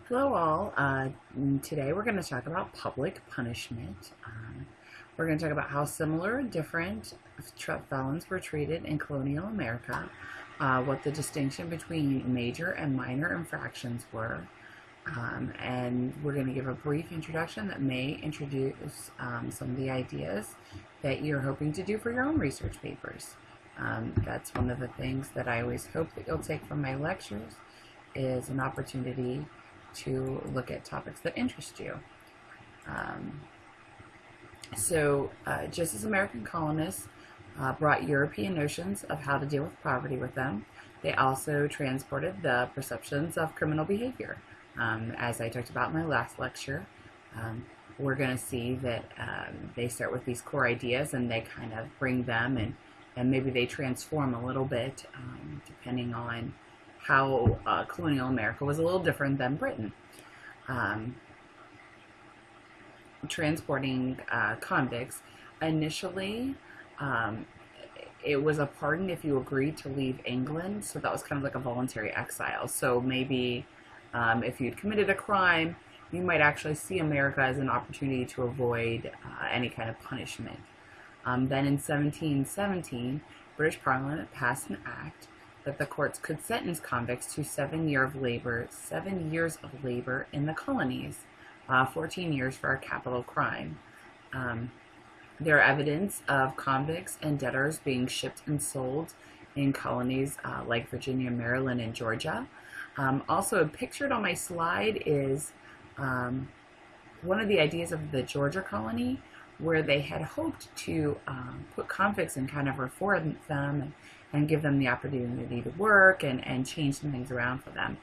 Hello all. Today we're going to talk about public punishment. We're going to talk about how similar and different felons were treated in colonial America, what the distinction between major and minor infractions were, and we're going to give a brief introduction that may introduce some of the ideas that you're hoping to do for your own research papers. That's one of the things that I always hope that you'll take from my lectures is an opportunity to look at topics that interest you. Just as American colonists brought European notions of how to deal with poverty with them, they also transported the perceptions of criminal behavior. As I talked about in my last lecture, we're going to see that they start with these core ideas and they kind of bring them and maybe they transform a little bit depending on how colonial America was a little different than Britain. Transporting convicts, initially it was a pardon if you agreed to leave England, so that was kind of like a voluntary exile. So maybe if you'd committed a crime, you might actually see America as an opportunity to avoid any kind of punishment. Then in 1717, British Parliament passed an act that the courts could sentence convicts to 7 years of labor in the colonies, 14 years for a capital crime. There are evidence of convicts and debtors being shipped and sold in colonies like Virginia, Maryland, and Georgia. Also pictured on my slide is one of the ideas of the Georgia colony, where they had hoped to put convicts and kind of reform them and give them the opportunity to work and change some things around for them.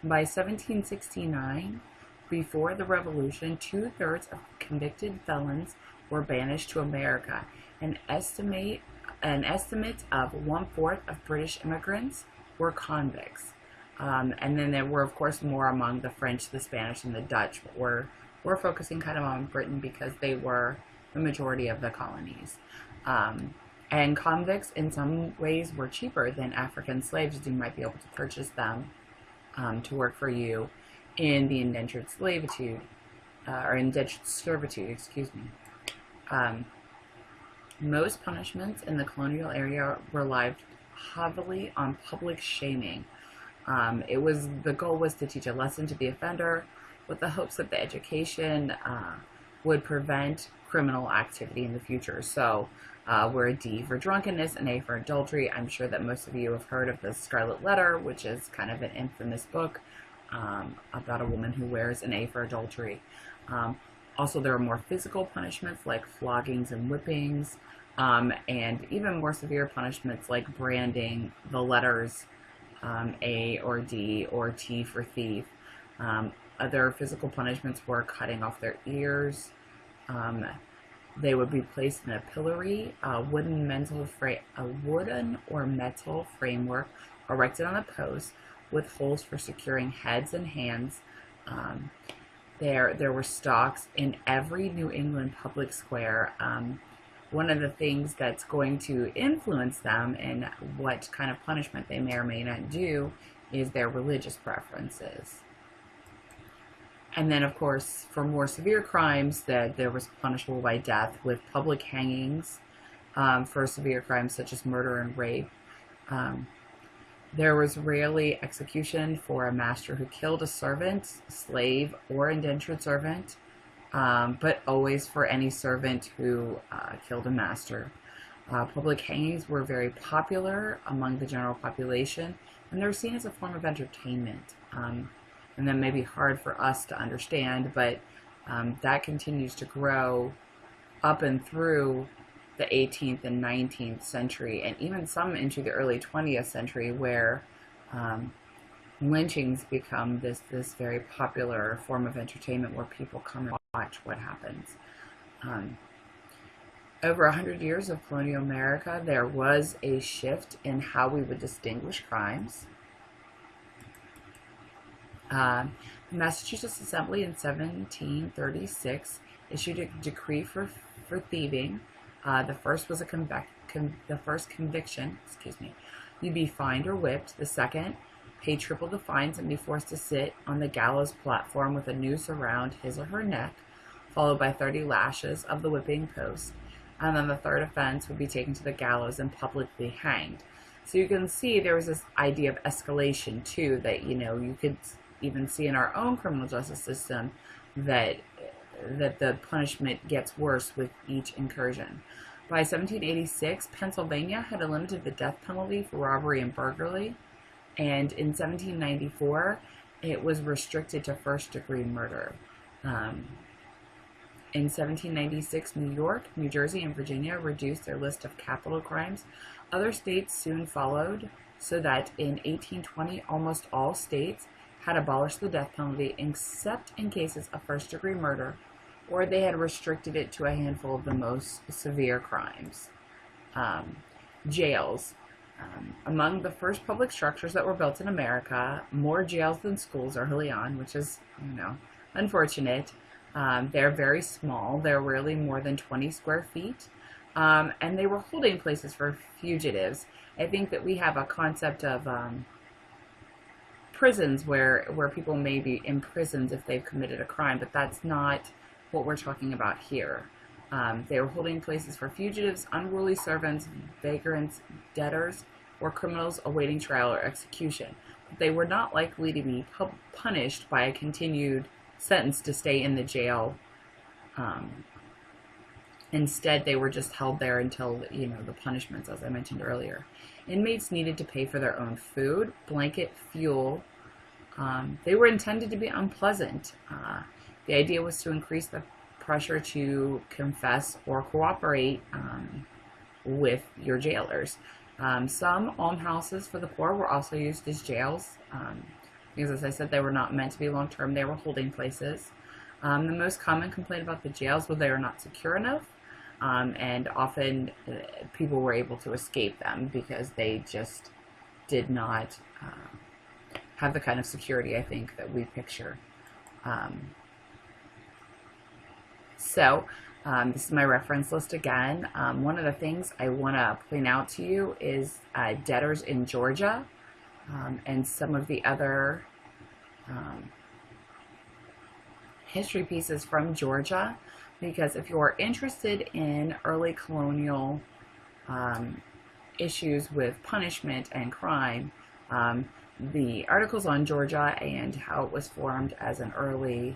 By 1769, before the Revolution, 2/3 of convicted felons were banished to America. An estimate of 1/4 of British immigrants were convicts. And then there were, of course, more among the French, the Spanish, and the Dutch, but we're focusing kind of on Britain because they were the majority of the colonies. And convicts in some ways were cheaper than African slaves, as you might be able to purchase them to work for you in the indentured servitude, excuse me. Most punishments in the colonial area relied heavily on public shaming. The goal was to teach a lesson to the offender with the hopes that the education would prevent criminal activity in the future. So we're a D for drunkenness, an A for adultery. I'm sure that most of you have heard of the Scarlet Letter, which is kind of an infamous book about a woman who wears an A for adultery. Also, there are more physical punishments like floggings and whippings, and even more severe punishments like branding the letters A or D or T for thief. Other physical punishments were cutting off their ears. They would be placed in a pillory, a wooden or metal framework erected on a post with holes for securing heads and hands. There were stocks in every New England public square. One of the things that's going to influence them and what kind of punishment they may or may not do is their religious preferences. And then, of course, for more severe crimes, that there was punishable by death with public hangings for severe crimes such as murder and rape. There was rarely execution for a master who killed a servant, slave, or indentured servant, but always for any servant who killed a master. Public hangings were very popular among the general population, and they were seen as a form of entertainment. And that may be hard for us to understand, but that continues to grow up and through the 18th and 19th century, and even some into the early 20th century, where lynchings become this very popular form of entertainment where people come and watch what happens. Over 100 years of colonial America, there was a shift in how we would distinguish crimes. The Massachusetts Assembly in 1736 issued a decree for thieving. The first was the first conviction, you'd be fined or whipped. The second pay triple the fines, and be forced to sit on the gallows platform with a noose around his or her neck, followed by 30 lashes of the whipping post. And then the third offense would be taken to the gallows and publicly hanged. So you can see there was this idea of escalation too, that you could even see in our own criminal justice system that the punishment gets worse with each incursion. By 1786, Pennsylvania had eliminated the death penalty for robbery and burglary, and in 1794, it was restricted to first-degree murder. In 1796, New York, New Jersey, and Virginia reduced their list of capital crimes. Other states soon followed, so that in 1820, almost all states had abolished the death penalty except in cases of first-degree murder, or they had restricted it to a handful of the most severe crimes. Jails. Among the first public structures that were built in America, more jails than schools early on, which is, unfortunate. They're very small. They're rarely more than 20 square feet. And they were holding places for fugitives. I think that we have a concept of prisons where people may be imprisoned if they've committed a crime, but that's not what we're talking about here. They were holding places for fugitives, unruly servants, vagrants, debtors, or criminals awaiting trial or execution. But they were not likely to be punished by a continued sentence to stay in the jail. Instead, they were just held there until, the punishments, as I mentioned earlier. Inmates needed to pay for their own food, blanket, fuel. They were intended to be unpleasant. The idea was to increase the pressure to confess or cooperate with your jailers. Some almhouses for the poor were also used as jails. Because, as I said, they were not meant to be long-term. They were holding places. The most common complaint about the jails was they were not secure enough, and often people were able to escape them because they just did not have the kind of security, I think, that we picture. This is my reference list again. One of the things I want to point out to you is debtors in Georgia. And some of the other history pieces from Georgia, because if you're interested in early colonial issues with punishment and crime, the articles on Georgia and how it was formed as an early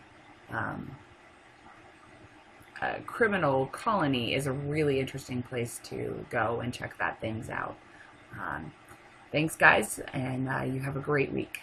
criminal colony is a really interesting place to go and check that things out. Thanks, guys, and you have a great week.